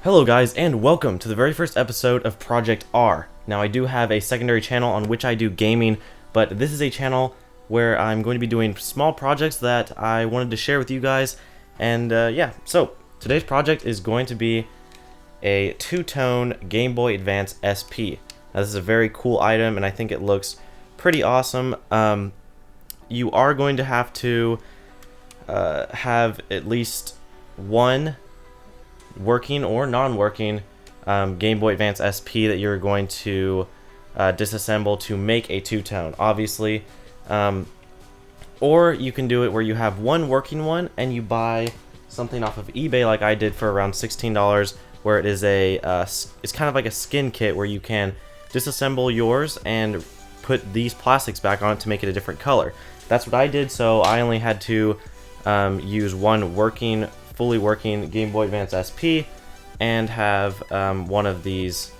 Hello guys, and welcome to the very first episode of Project R. Now I do have a secondary channel on which I do gaming, but this is a channel where I'm going to be doing small projects that I wanted to share with you guys. And yeah, so today's project is going to be a two-tone Game Boy Advance SP. Now this is a very cool item and I think it looks pretty awesome. You are going to have to have at least one working or non-working Game Boy Advance SP that you're going to disassemble to make a two-tone, obviously. Or you can do it where you have one working one and you buy something off of eBay like I did for around $16, where it is it's kind of like a skin kit where you can disassemble yours and put these plastics back on it to make it a different color. That's what I did, so I only had to use one fully working Game Boy Advance SP and have one of these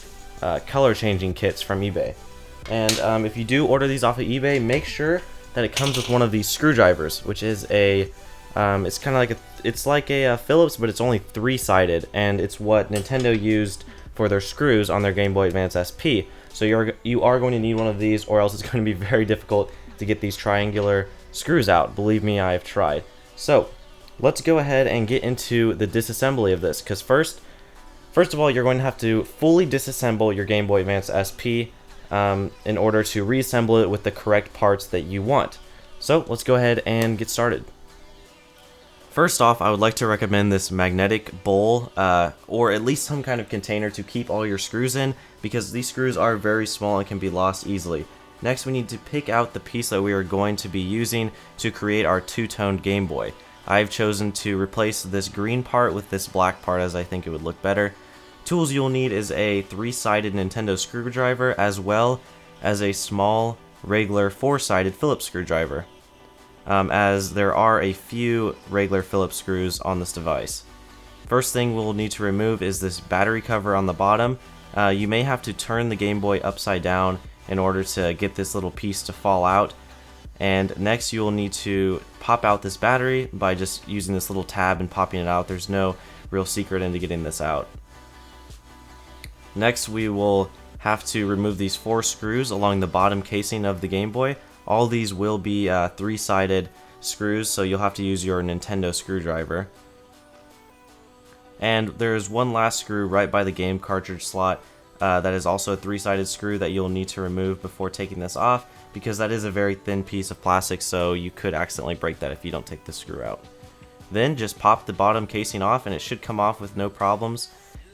color changing kits from eBay. And if you do order these off of eBay, make sure that it comes with one of these screwdrivers, which is it's kind of like a Phillips, but it's only three-sided, and it's what Nintendo used for their screws on their Game Boy Advance SP. So you are going to need one of these, or else it's going to be very difficult to get these triangular screws out. Believe me, I have tried. So let's go ahead and get into the disassembly of this, because first of all, you're going to have to fully disassemble your Game Boy Advance SP in order to reassemble it with the correct parts that you want. So let's go ahead and get started. First off, I would like to recommend this magnetic bowl, or at least some kind of container to keep all your screws in, because these screws are very small and can be lost easily. Next, we need to pick out the piece that we are going to be using to create our two-toned Game Boy. I've chosen to replace this green part with this black part, as I think it would look better. Tools you'll need is a three-sided Nintendo screwdriver, as well as a small, regular four-sided Phillips screwdriver, as there are a few regular Phillips screws on this device. First thing we'll need to remove is this battery cover on the bottom. You may have to turn the Game Boy upside down in order to get this little piece to fall out. And next you'll need to pop out this battery by just using this little tab and popping it out. There's no real secret into getting this out. Next we will have to remove these four screws along the bottom casing of the Game Boy. All these will be three-sided screws, so you'll have to use your Nintendo screwdriver. And there's one last screw right by the game cartridge slot that is also a three-sided screw that you'll need to remove before taking this off, because that is a very thin piece of plastic, so you could accidentally break that if you don't take the screw out. Then just pop the bottom casing off and it should come off with no problems.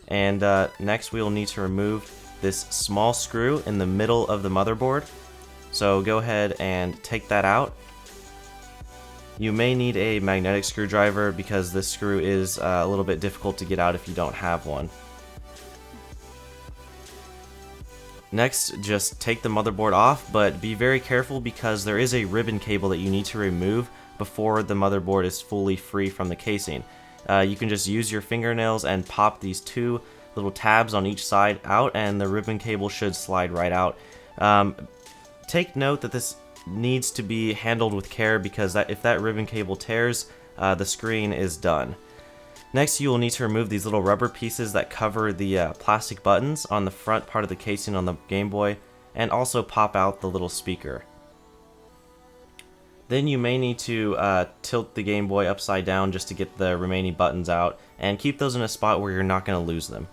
And next we will need to remove this small screw in the middle of the motherboard. So go ahead and take that out. You may need a magnetic screwdriver because this screw is a little bit difficult to get out if you don't have one. Next, just take the motherboard off, but be very careful because there is a ribbon cable that you need to remove before the motherboard is fully free from the casing. You can just use your fingernails and pop these two little tabs on each side out, and the ribbon cable should slide right out. Take note that this needs to be handled with care, because if that ribbon cable tears, the screen is done. Next, you will need to remove these little rubber pieces that cover the plastic buttons on the front part of the casing on the Game Boy, and also pop out the little speaker. Then you may need to tilt the Game Boy upside down just to get the remaining buttons out, and keep those in a spot where you're not going to lose them.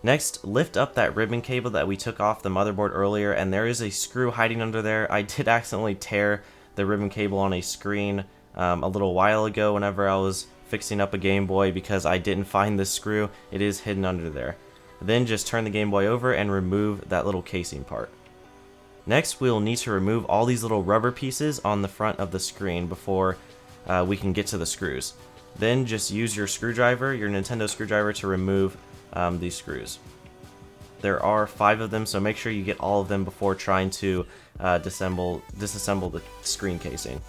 Next, lift up that ribbon cable that we took off the motherboard earlier, and there is a screw hiding under there. I did accidentally tear the ribbon cable on a screen a little while ago whenever I was fixing up a Game Boy, because I didn't find this screw. It is hidden under there. Then just turn the Game Boy over and remove that little casing part. Next, we'll need to remove all these little rubber pieces on the front of the screen before we can get to the screws. Then just use your screwdriver, your Nintendo screwdriver, to remove these screws. There are 5 of them, so make sure you get all of them before trying to disassemble the screen casing.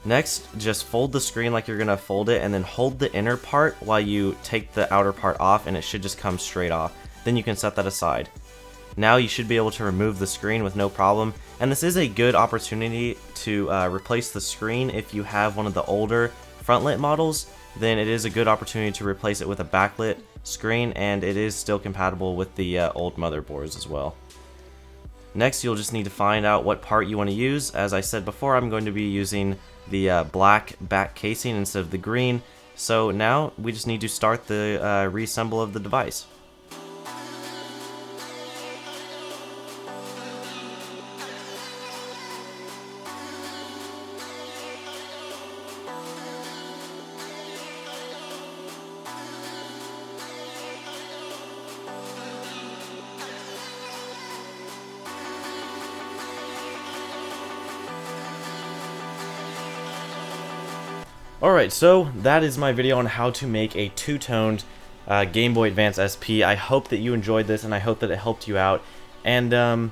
Next, just fold the screen like you're going to fold it, and then hold the inner part while you take the outer part off, and it should just come straight off. Then you can set that aside. Now you should be able to remove the screen with no problem, and this is a good opportunity to replace the screen if you have one of the older frontlit models. then it is a good opportunity to replace it with a backlit screen, and it is still compatible with the old motherboards as well. Next, you'll just need to find out what part you want to use. As I said before, I'm going to be using the black back casing instead of the green. So now we just need to start the reassemble of the device. Alright, so that is my video on how to make a two-toned Game Boy Advance SP. I hope that you enjoyed this, and I hope that it helped you out. And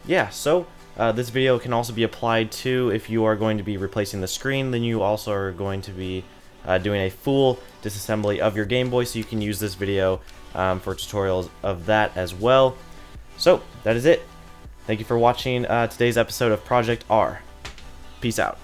yeah, so this video can also be applied to if you are going to be replacing the screen, then you also are going to be doing a full disassembly of your Game Boy, so you can use this video for tutorials of that as well. So, that is it. Thank you for watching today's episode of Project R. Peace out.